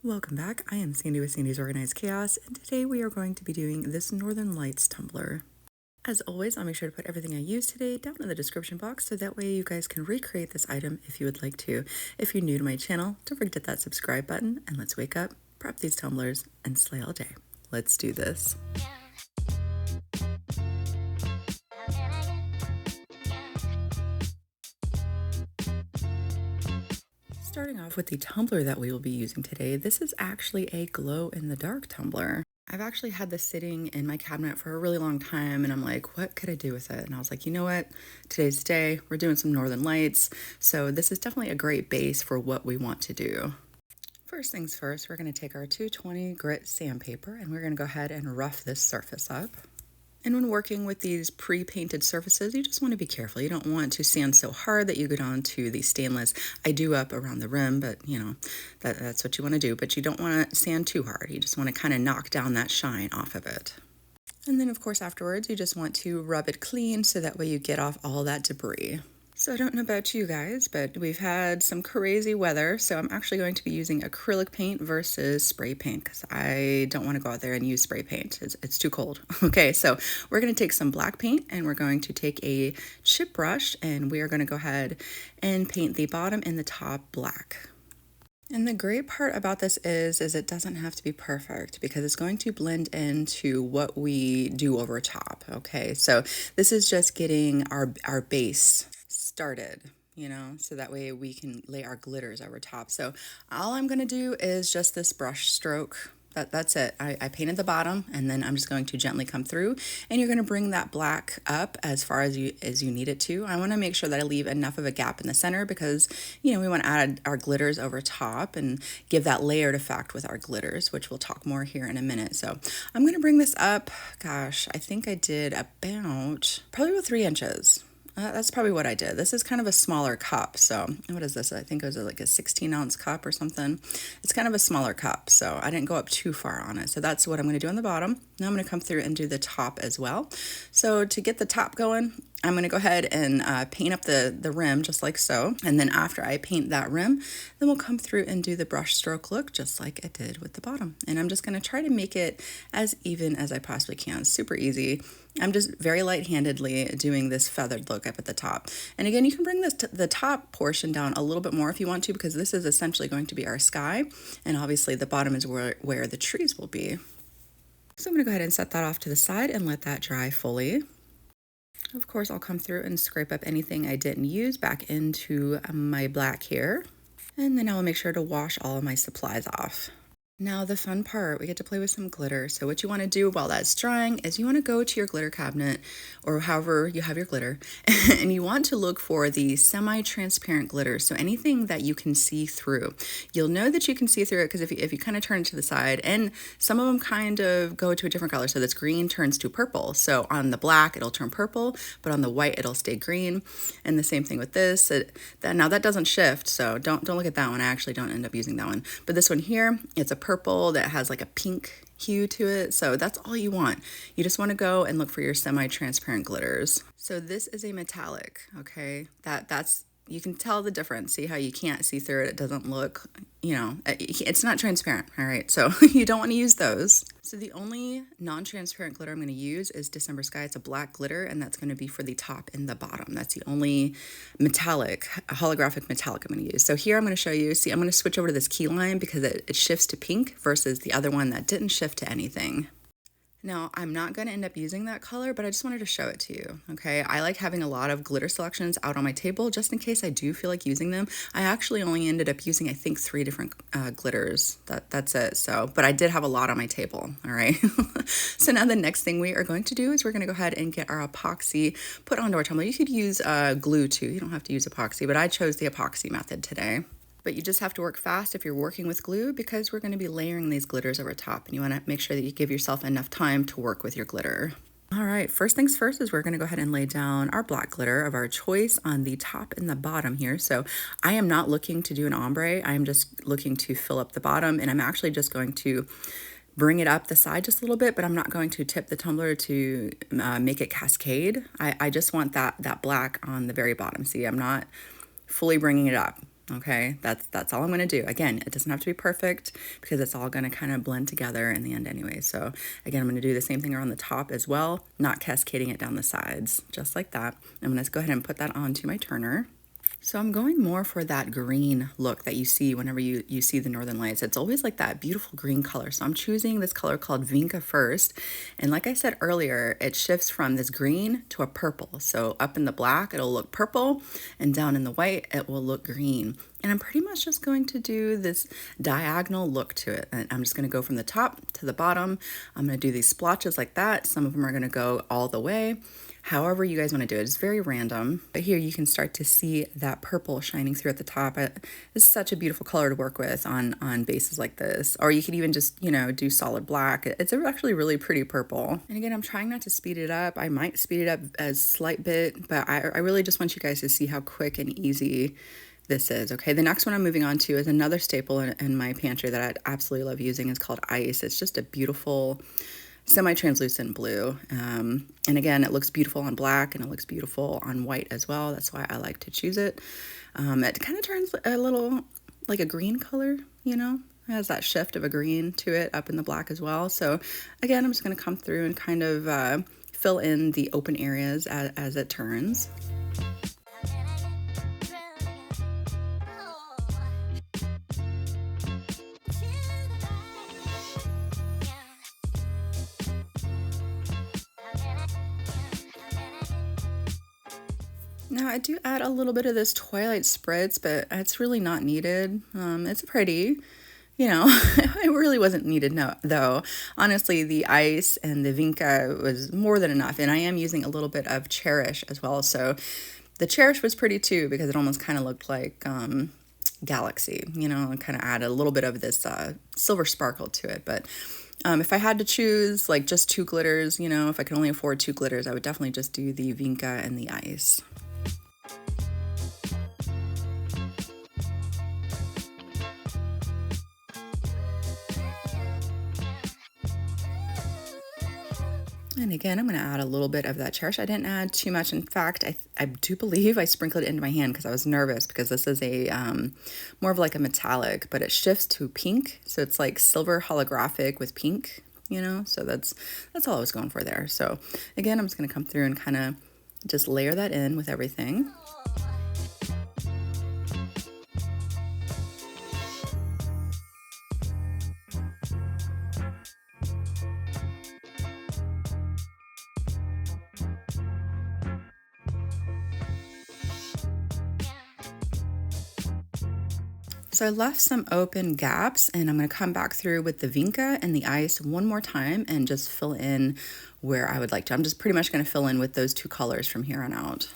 Welcome back. I am Sandy with Sandy's Organized Chaos, and today we are going to be doing this Northern Lights tumbler. As always, I'll make sure to put everything I use today down in the description box so that way you guys can recreate this item if you would like to. If you're new to my channel, don't forget to hit that subscribe button, and let's wake up, prep these tumblers, and slay all day. Let's do this. Starting off with the tumbler that we will be using today, this is actually a glow-in-the-dark tumbler. I've actually had this sitting in my cabinet for a really long time, and I'm like, what could I do with it? And I was like, you know what? Today's the day. We're doing some Northern Lights, so this is definitely a great base for what we want to do. First things first, we're going to take our 220 grit sandpaper, and we're going to go ahead and rough this surface up. And when working with these pre-painted surfaces, you just want to be careful. You don't want to sand so hard that you go down to the stainless. I do up around the rim, but you know, that's what you want to do. But you don't want to sand too hard. You just want to kind of knock down that shine off of it. And then of course afterwards, you just want to rub it clean so that way you get off all that debris. So I don't know about you guys, but we've had some crazy weather, so I'm actually going to be using acrylic paint versus spray paint because I don't want to go out there and use spray paint. It's too cold. Okay, so we're going to take some black paint and we're going to take a chip brush and we are going to go ahead and paint the bottom and the top black. And the great part about this is it doesn't have to be perfect because it's going to blend into what we do over top, okay? So this is just getting our base started, you know, so that way we can lay our glitters over top. So all I'm going to do is just this brush stroke. That's it. I painted the bottom and then I'm just going to gently come through and you're going to bring that black up as far as you need it to. I want to make sure that I leave enough of a gap in the center because, you know, we want to add our glitters over top and give that layered effect with our glitters, which we'll talk more here in a minute. So I'm going to bring this up. Gosh, I think I did probably about 3 inches. That's probably what I did. This is kind of a smaller cup. So what is this? I think it was like a 16-ounce cup or something. It's kind of a smaller cup. So I didn't go up too far on it. So that's what I'm going to do on the bottom. Now I'm going to come through and do the top as well. So to get the top going, I'm going to go ahead and paint up the rim just like so. And then after I paint that rim, then we'll come through and do the brush stroke look just like I did with the bottom. And I'm just going to try to make it as even as I possibly can. It's super easy. I'm just very light-handedly doing this feathered look up at the top. And again, you can bring the top portion down a little bit more if you want to because this is essentially going to be our sky. And obviously the bottom is where the trees will be. So I'm going to go ahead and set that off to the side and let that dry fully. Of course, I'll come through and scrape up anything I didn't use back into my black here. And then I will make sure to wash all of my supplies off. Now the fun part, we get to play with some glitter. So what you want to do while that's drying is you want to go to your glitter cabinet or however you have your glitter and you want to look for the semi-transparent glitter. So anything that you can see through. You'll know that you can see through it because if you kind of turn it to the side and some of them kind of go to a different color. So this green turns to purple. So on the black, it'll turn purple, but on the white, it'll stay green. And the same thing with this. Now that doesn't shift. So don't look at that one. I actually don't end up using that one. But this one here, it's a purple that has like a pink hue to it. So that's all you want. You just want to go and look for your semi-transparent glitters. So this is a metallic, okay? That's you can tell the difference. See how you can't see through it? It doesn't look, you know, it's not transparent, all right? So you don't want to use those. So the only non-transparent glitter I'm going to use is December Sky. It's a black glitter, and that's going to be for the top and the bottom. That's the only metallic, holographic metallic I'm going to use. So here I'm going to show you, see, I'm going to switch over to this key lime because it shifts to pink versus the other one that didn't shift to anything. Now, I'm not going to end up using that color, but I just wanted to show it to you, okay? I like having a lot of glitter selections out on my table just in case I do feel like using them. I actually only ended up using, I think, 3 different glitters. That's it. So, but I did have a lot on my table, all right? So now the next thing we are going to do is we're going to go ahead and get our epoxy put onto our tumbler. You could use glue too. You don't have to use epoxy, but I chose the epoxy method today. But you just have to work fast if you're working with glue because we're going to be layering these glitters over top and you want to make sure that you give yourself enough time to work with your glitter. All right, first things first is we're going to go ahead and lay down our black glitter of our choice on the top and the bottom here. So I am not looking to do an ombre. I am just looking to fill up the bottom and I'm actually just going to bring it up the side just a little bit, but I'm not going to tip the tumbler to make it cascade. I just want that black on the very bottom. See, I'm not fully bringing it up. Okay, that's all I'm gonna do. Again, it doesn't have to be perfect because it's all gonna kind of blend together in the end anyway. So again, I'm gonna do the same thing around the top as well, not cascading it down the sides, just like that. I'm gonna go ahead and put that onto my turner. So I'm going more for that green look that you see whenever you see the Northern Lights. It's always like that beautiful green color. So I'm choosing this color called Vinca first. And like I said earlier, it shifts from this green to a purple. So up in the black, it'll look purple, and down in the white, it will look green. And I'm pretty much just going to do this diagonal look to it. And I'm just gonna go from the top to the bottom. I'm gonna do these splotches like that. Some of them are gonna go all the way. However you guys want to do it. It's very random, but here you can start to see that purple shining through at the top. This is such a beautiful color to work with on bases like this. Or you could even just, do solid black. It's actually really pretty purple. And again, I'm trying not to speed it up. I might speed it up a slight bit, but I really just want you guys to see how quick and easy this is. Okay, the next one I'm moving on to is another staple in my pantry that I absolutely love using. It's called ice. It's just a beautiful semi-translucent blue, and again, it looks beautiful on black and it looks beautiful on white as well. That's why I like to choose it. It kind of turns a little like a green color, it has that shift of a green to it up in the black as well. So again, I'm just going to come through and kind of fill in the open areas as it turns. Now I do add a little bit of this Twilight Spritz, but it's really not needed. It's pretty, it really wasn't needed, no, though. Honestly, the ice and the Vinca was more than enough, and I am using a little bit of Cherish as well. So the Cherish was pretty too because it almost kind of looked like Galaxy, and kind of added a little bit of this silver sparkle to it. But if I had to choose like just two glitters, if I could only afford two glitters, I would definitely just do the Vinca and the ice. And again, I'm going to add a little bit of that Cherish. I didn't add too much. In fact, I do believe I sprinkled it into my hand because I was nervous because this is a more of like a metallic, but it shifts to pink. So it's like silver holographic with pink, so that's all I was going for there. So again, I'm just going to come through and kind of just layer that in with everything. So I left some open gaps, and I'm going to come back through with the Vinca and the ice one more time and just fill in where I would like to. I'm just pretty much going to fill in with those two colors from here on out.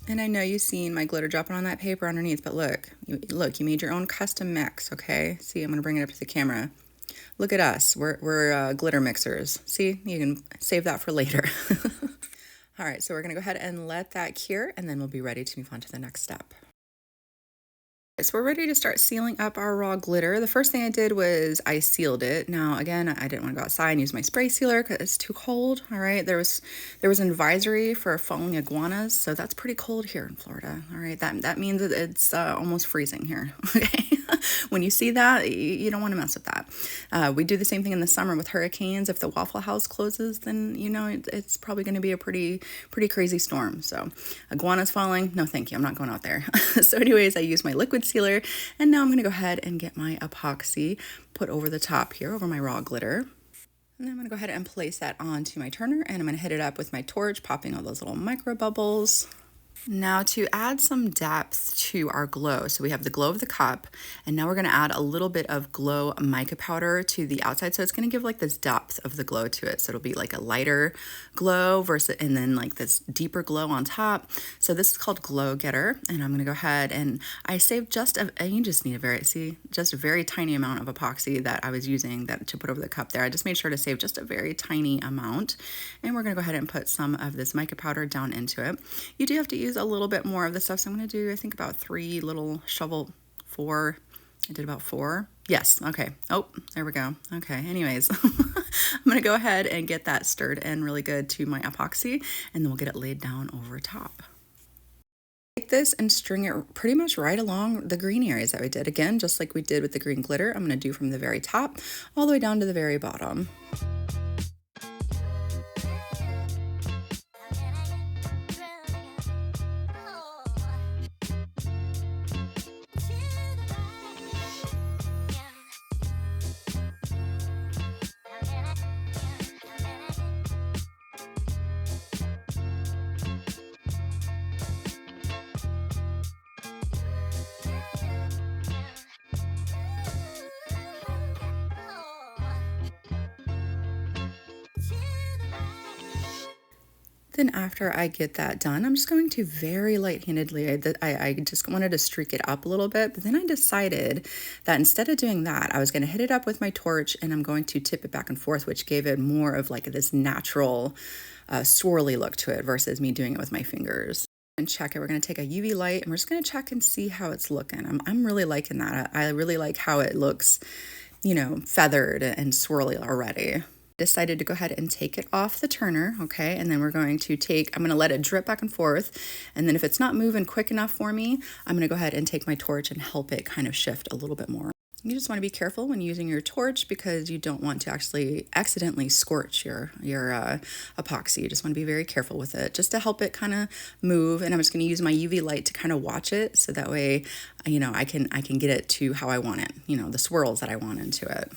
And I know you've seen my glitter dropping on that paper underneath, but look, you made your own custom mix, okay? See, I'm gonna bring it up to the camera. Look at us, we're glitter mixers. See, you can save that for later. All right, so we're gonna go ahead and let that cure, and then we'll be ready to move on to the next step. So we're ready to start sealing up our raw glitter. The first thing I did was I sealed it. Now, again, I didn't want to go outside and use my spray sealer because it's too cold. All right, there was an advisory for falling iguanas, so that's pretty cold here in Florida. All right, that means it's almost freezing here. Okay, when you see that, you don't want to mess with that. We do the same thing in the summer with hurricanes. If the Waffle House closes, then it's probably going to be a pretty crazy storm. So iguanas falling, no thank you, I'm not going out there. So anyways, I use my liquid sealer, and now I'm going to go ahead and get my epoxy put over the top here, over my raw glitter. And then I'm going to go ahead and place that onto my turner, and I'm going to hit it up with my torch, popping all those little micro bubbles. Now to add some depth to our glow, so we have the glow of the cup, and now we're gonna add a little bit of glow mica powder to the outside, so it's gonna give like this depth of the glow to it. So it'll be like a lighter glow versus, and then like this deeper glow on top. So this is called Glow Getter, and I'm gonna go ahead and I saved just a, you just need a very, see, just a very tiny amount of epoxy that I was using that to put over the cup there. I just made sure to save just a very tiny amount, and we're gonna go ahead and put some of this mica powder down into it. You do have to use a little bit more of the stuff, so I'm going to do, I think, about 3 little four. I did about 4. Yes, okay. Oh, there we go. Okay, anyways, I'm going to go ahead and get that stirred in really good to my epoxy, and then we'll get it laid down over top. Take this and string it pretty much right along the green areas that we did. Again, just like we did with the green glitter, I'm going to do from the very top all the way down to the very bottom. Then after I get that done, I'm just going to very light-handedly, I just wanted to streak it up a little bit, but then I decided that instead of doing that, I was going to hit it up with my torch and I'm going to tip it back and forth, which gave it more of like this natural swirly look to it versus me doing it with my fingers. And check it, we're going to take a UV light and we're just going to check and see how it's looking. I'm really liking that. I really like how it looks, you know, feathered and swirly already. Decided to go ahead and take it off the turner, okay, and then we're going to I'm going to let it drip back and forth, and then if it's not moving quick enough for me, I'm going to go ahead and take my torch and help it kind of shift a little bit more. You just want to be careful when using your torch because you don't want to actually accidentally scorch your epoxy. You just want to be very careful with it just to help it kind of move, and I'm just going to use my UV light to kind of watch it so that way, you know, I can get it to how I want it, you know, the swirls that I want into it.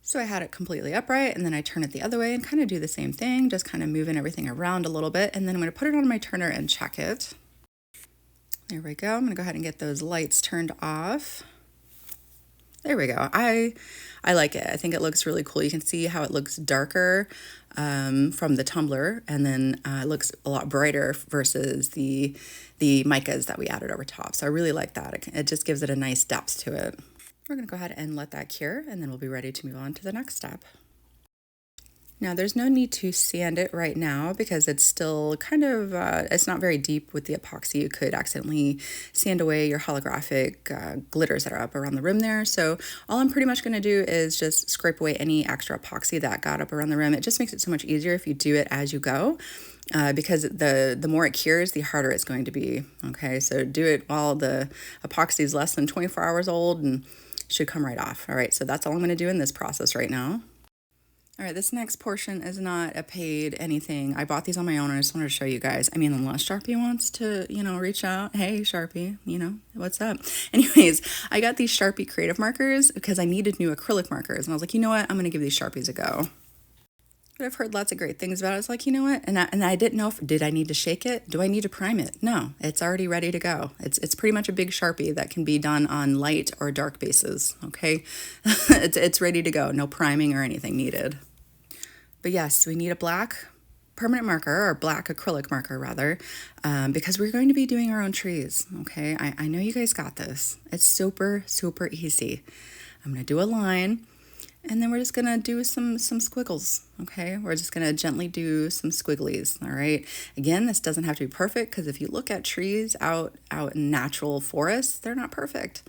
So I had it completely upright and then I turn it the other way and kind of do the same thing, just kind of moving everything around a little bit. And then I'm going to put it on my turner and check it. There we go. I'm going to go ahead and get those lights turned off. There we go. I like it. I think it looks really cool. You can see how it looks darker from the tumbler, and then it looks a lot brighter versus the micas that we added over top. So I really like that. It just gives it a nice depth to it. We're going to go ahead and let that cure, and then we'll be ready to move on to the next step. Now, there's no need to sand it right now because it's still kind of, it's not very deep with the epoxy. You could accidentally sand away your holographic glitters that are up around the rim there. So all I'm pretty much going to do is just scrape away any extra epoxy that got up around the rim. It just makes it so much easier if you do it as you go. Because the more it cures, the harder it's going to be. Okay, so do it while the epoxy is less than 24 hours old and should come right off. All right, so that's all I'm going to do in this process right now. All right, this next portion is not a paid anything. I bought these on my own and I just wanted to show you guys. I mean, unless Sharpie wants to, you know, reach out. Hey, Sharpie, you know, what's up? Anyways, I got these Sharpie creative markers because I needed new acrylic markers. And I was like, you know what? I'm going to give these Sharpies a go. But I've heard lots of great things about it. I was like, you know what? And I didn't know did I need to shake it? Do I need to prime it? No, it's already ready to go. It's pretty much a big Sharpie that can be done on light or dark bases, okay? It's ready to go. No priming or anything needed. But yes, we need a black permanent marker, or black acrylic marker rather, because we're going to be doing our own trees, okay? I know you guys got this. It's super, super easy. I'm going to do a line. And then we're just going to do some squiggles, okay? We're just going to gently do some squigglies, all right? Again, this doesn't have to be perfect because if you look at trees out in natural forests, they're not perfect.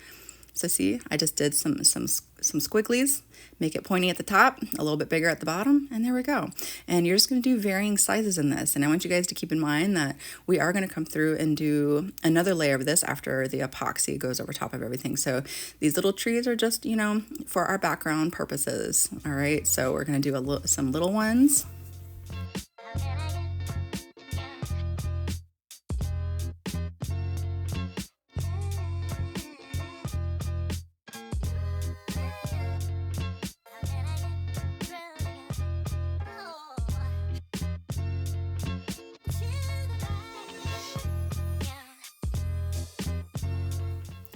So see, I just did some squigglies, make it pointy at the top, a little bit bigger at the bottom, and there we go. And you're just going to do varying sizes in this. And I want you guys to keep in mind that we are going to come through and do another layer of this after the epoxy goes over top of everything. So these little trees are just, you know, for our background purposes, all right? So we're going to do some little ones.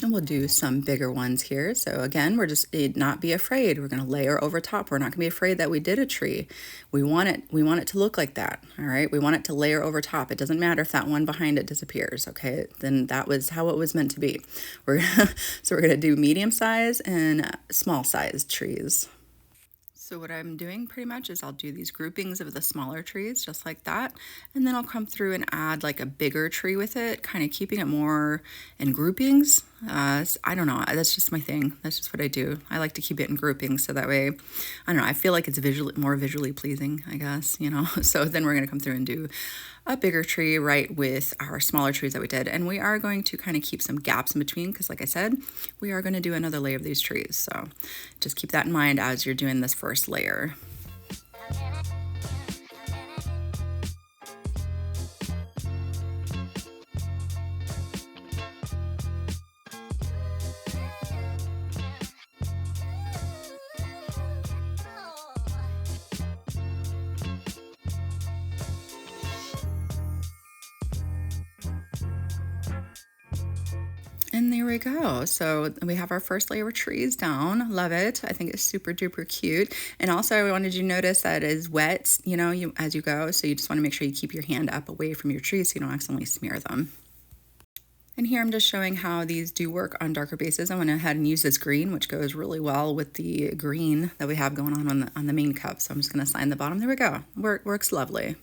And we'll do some bigger ones here. So again, we're just not be afraid. We're going to layer over top. We're not going to be afraid that we did a tree. We want it to look like that. All right. We want it to layer over top. It doesn't matter if that one behind it disappears. Okay. Then that was how it was meant to be. So we're going to do medium size and small size trees. So what I'm doing pretty much is I'll do these groupings of the smaller trees just like that, and then I'll come through and add like a bigger tree with it, kind of keeping it more in groupings. I don't know, that's just my thing. That's just what I do. I like to keep it in groupings so that way, I don't know, I feel like it's more visually pleasing, I guess, you know. So then we're gonna come through and do a bigger tree right with our smaller trees that we did. And we are going to kind of keep some gaps in between because like I said, we are going to do another layer of these trees. So just keep that in mind as you're doing this first layer. And there we go. So we have our first layer of trees down. Love it. I think it's super duper cute. And also I wanted you to notice that it is wet, you know, as you go. So you just want to make sure you keep your hand up away from your trees so you don't accidentally smear them. And here I'm just showing how these do work on darker bases. I went ahead and used this green, which goes really well with the green that we have going on the main cup. So I'm just going to sign the bottom. There we go. Works lovely.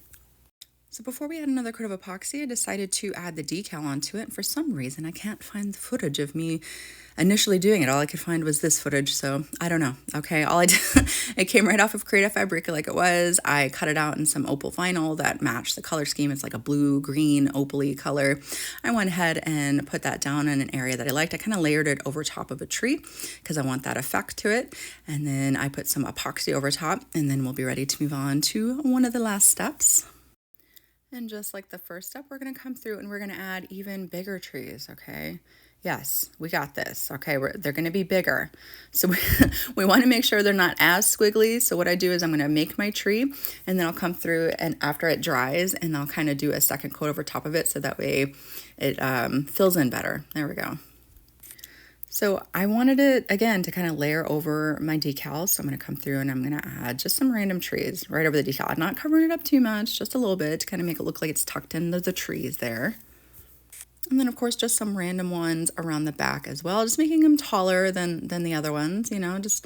So before we add another coat of epoxy, I decided to add the decal onto it. And for some reason, I can't find the footage of me initially doing it. All I could find was this footage, so I don't know. Okay, all I did, it came right off of Creative Fabrica like it was. I cut it out in some opal vinyl that matched the color scheme. It's like a blue-green opal-y color. I went ahead and put that down in an area that I liked. I kind of layered it over top of a tree because I want that effect to it. And then I put some epoxy over top, and then we'll be ready to move on to one of the last steps. And just like the first step, we're going to come through and we're going to add even bigger trees, okay? Yes, we got this, okay? They're going to be bigger. So we want to make sure they're not as squiggly. So what I do is I'm going to make my tree and then I'll come through and after it dries and I'll kind of do a second coat over top of it so that way it fills in better. There we go. So I wanted it, again, to kind of layer over my decals. So I'm going to come through and I'm going to add just some random trees right over the decal. I'm not covering it up too much, just a little bit to kind of make it look like it's tucked into the trees there. And then, of course, just some random ones around the back as well, just making them taller than the other ones, you know, just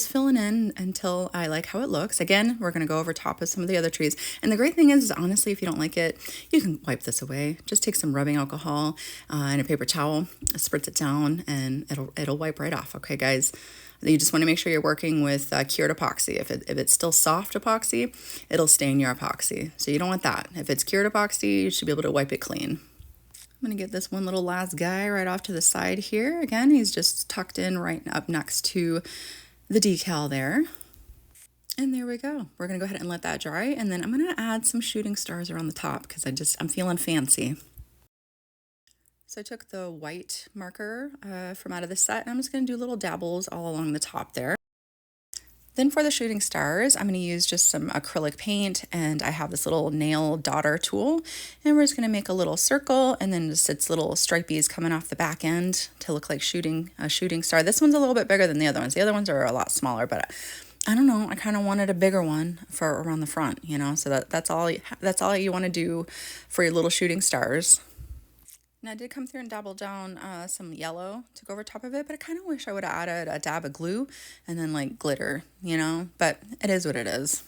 filling in until I like how it looks. Again, we're going to go over top of some of the other trees. And the great thing is honestly, if you don't like it, you can wipe this away. Just take some rubbing alcohol and a paper towel, spritz it down, and it'll wipe right off. Okay, guys? You just want to make sure you're working with cured epoxy. If it's still soft epoxy, it'll stain your epoxy. So you don't want that. If it's cured epoxy, you should be able to wipe it clean. I'm going to get this one little last guy right off to the side here. Again, he's just tucked in right up next to the decal there. And there we go. We're going to go ahead and let that dry. And then I'm going to add some shooting stars around the top because I'm feeling fancy. So I took the white marker from out of the set and I'm just going to do little dabbles all along the top there. Then for the shooting stars, I'm going to use just some acrylic paint and I have this little nail daughter tool and we're just going to make a little circle and then just its little stripies coming off the back end to look like a shooting star. This one's a little bit bigger than the other ones. The other ones are a lot smaller, but I don't know. I kind of wanted a bigger one for around the front, you know, so that's all you want to do for your little shooting stars. And I did come through and dabble down some yellow to go over top of it, but I kind of wish I would have added a dab of glue and then like glitter, you know, but it is what it is.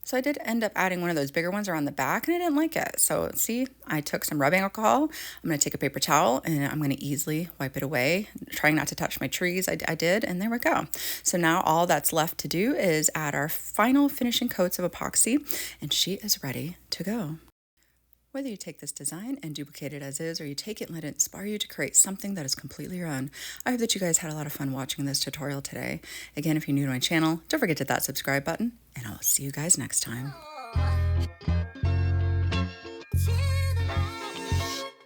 So I did end up adding one of those bigger ones around the back and I didn't like it. So see, I took some rubbing alcohol. I'm going to take a paper towel and I'm going to easily wipe it away, trying not to touch my trees. I did, and there we go. So now all that's left to do is add our final finishing coats of epoxy and she is ready to go. Whether you take this design and duplicate it as is, or you take it and let it inspire you to create something that is completely your own, I hope that you guys had a lot of fun watching this tutorial today. Again, if you're new to my channel, don't forget to hit that subscribe button, and I'll see you guys next time.